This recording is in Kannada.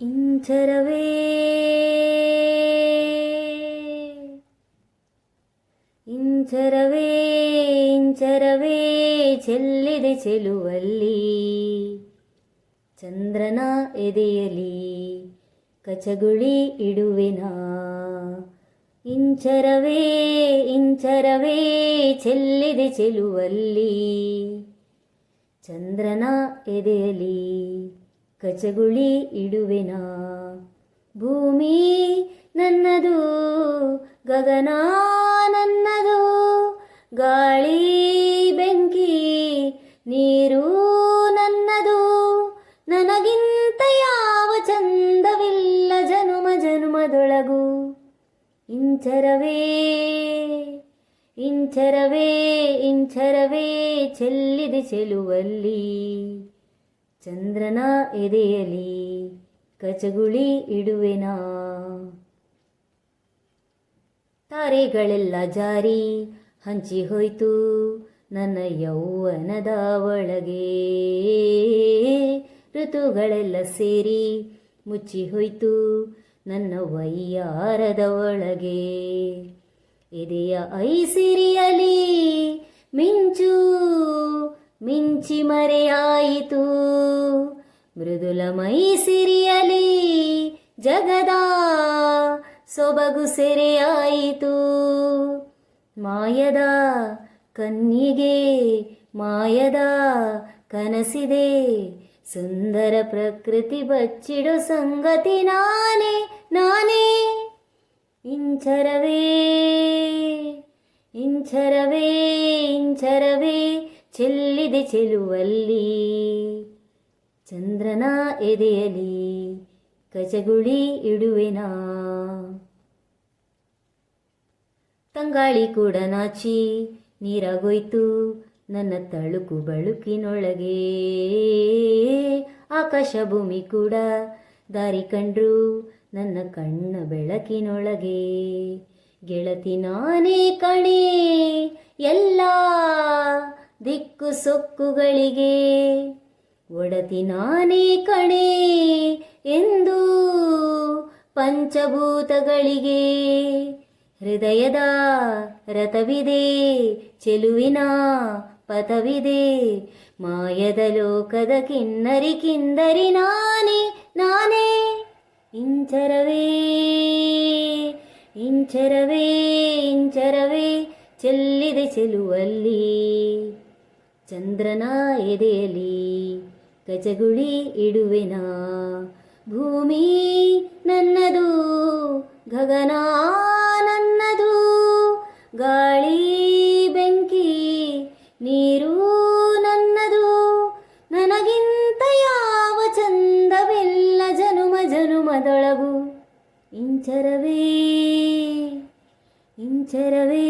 ಇಂಚರವೇ ಇಂಚರವೇ ಇಂಚರವೇ ಚೆಲ್ಲಿದೆ ಚೆಲುವಲ್ಲಿ ಚಂದ್ರನ ಎದೆಯಲಿ ಕಚಗುಳಿ ಇಡುವೆನಾ. ಇಂಚರವೇ ಇಂಚರವೇ ಚೆಲ್ಲಿದೆ ಚೆಲುವಲ್ಲಿ ಚಂದ್ರನ ಎದೆಯಲಿ ಕಚಗುಳಿ ಇಡುವೆನಾ. ಭೂಮಿ ನನ್ನದು, ಗಗನ ನನ್ನದು, ಗಾಳಿ ಬೆಂಕಿ ನೀರು ನನ್ನದು. ನನಗಿಂತ ಯಾವ ಚಂದವಿಲ್ಲ ಜನುಮ ಜನುಮದೊಳಗು. ಇಂಚರವೇ ಇಂಚರವೇ ಇಂಚರವೇ ಚೆಲ್ಲಿದೆ ಚೆಲುವಲ್ಲಿ ಚಂದ್ರನ ಎದೆಯಲಿ ಕಚಗುಳಿ ಇಡುವೆನಾ. ತಾರೆಗಳೆಲ್ಲ ಜಾರಿ ಹಂಚಿ ಹೋಯ್ತು ನನ್ನ ಯೌವನದ ಒಳಗೆ. ಋತುಗಳೆಲ್ಲ ಸೇರಿ ಮುಚ್ಚಿ ಹೋಯ್ತು ನನ್ನ ವಯ್ಯಾರದ ಒಳಗೆ. ಎದೆಯ ಐಸಿರಿಯಲಿ ಮಿಂಚು ಮಿಂಚಿ ಮರೆಯಾಯಿತು. ಮೃದುಲ ಮೈಸಿರಿಯಲಿ ಜಗದ ಸೊಬಗು ಸೆರೆಯಾಯಿತು. ಮಾಯದ ಕನ್ನಿಗೆ ಮಾಯದ ಕನಸಿದೆ, ಸುಂದರ ಪ್ರಕೃತಿ ಬಚ್ಚಿಡೋ ಸಂಗತಿ ನಾನೇ ನಾನೇ. ಇಂಚರವೇ ಇಂಚರವೇ ಇಂಚರವೇ ಚೆಲ್ಲಿದೆ ಚೆಲುವಲ್ಲಿ ಚಂದ್ರನ ಎದೆಯಲಿ ಕಚಗುಳಿ ಇಡುವೆನಾ. ತಂಗಾಳಿ ಕೂಡ ನಾಚಿ ನೀರಾಗೋಯ್ತು ನನ್ನ ತಳುಕು ಬಳುಕಿನೊಳಗೆ. ಆಕಾಶ ಭೂಮಿ ಕೂಡ ದಾರಿ ಕಂಡ್ರು ನನ್ನ ಕಣ್ಣ ಬೆಳಕಿನೊಳಗೆ. ಗೆಳತಿ ನಾನೇ ಕಣೆ ಎಲ್ಲ ದಿಕ್ಕು ಸೊಕ್ಕುಗಳಿಗೆ. ಒಡತಿ ನಾನೇ ಕಣೆ ಎಂದು ಪಂಚಭೂತಗಳಿಗೆ. ಹೃದಯದ ರಥವಿದೆ, ಚೆಲುವಿನ ಪಥವಿದೆ. ಮಾಯದ ಲೋಕದ ಕಿನ್ನರಿ ಕಿಂದರಿ ನಾನೇ ನಾನೇ. ಇಂಚರವೇ ಇಂಚರವೇ ಇಂಚರವೇ ಚೆಲ್ಲಿದೆ ಚೆಲುವಲ್ಲಿ ಚಂದ್ರನ ಎದೆಯಲಿ ಕಚಗುಳಿ ಇಡುವೆನಾ. ಭೂಮಿ ನನ್ನದು, ಗಗನ ನನ್ನದು, ಗಾಳಿ ಬೆಂಕಿ ನೀರು ನನ್ನದು. ನನಗಿಂತ ಯಾವ ಚಂದವಿಲ್ಲ ಜನುಮ ಜನುಮದೊಳಗು. ಇಂಚರವೇ ಇಂಚರವೇ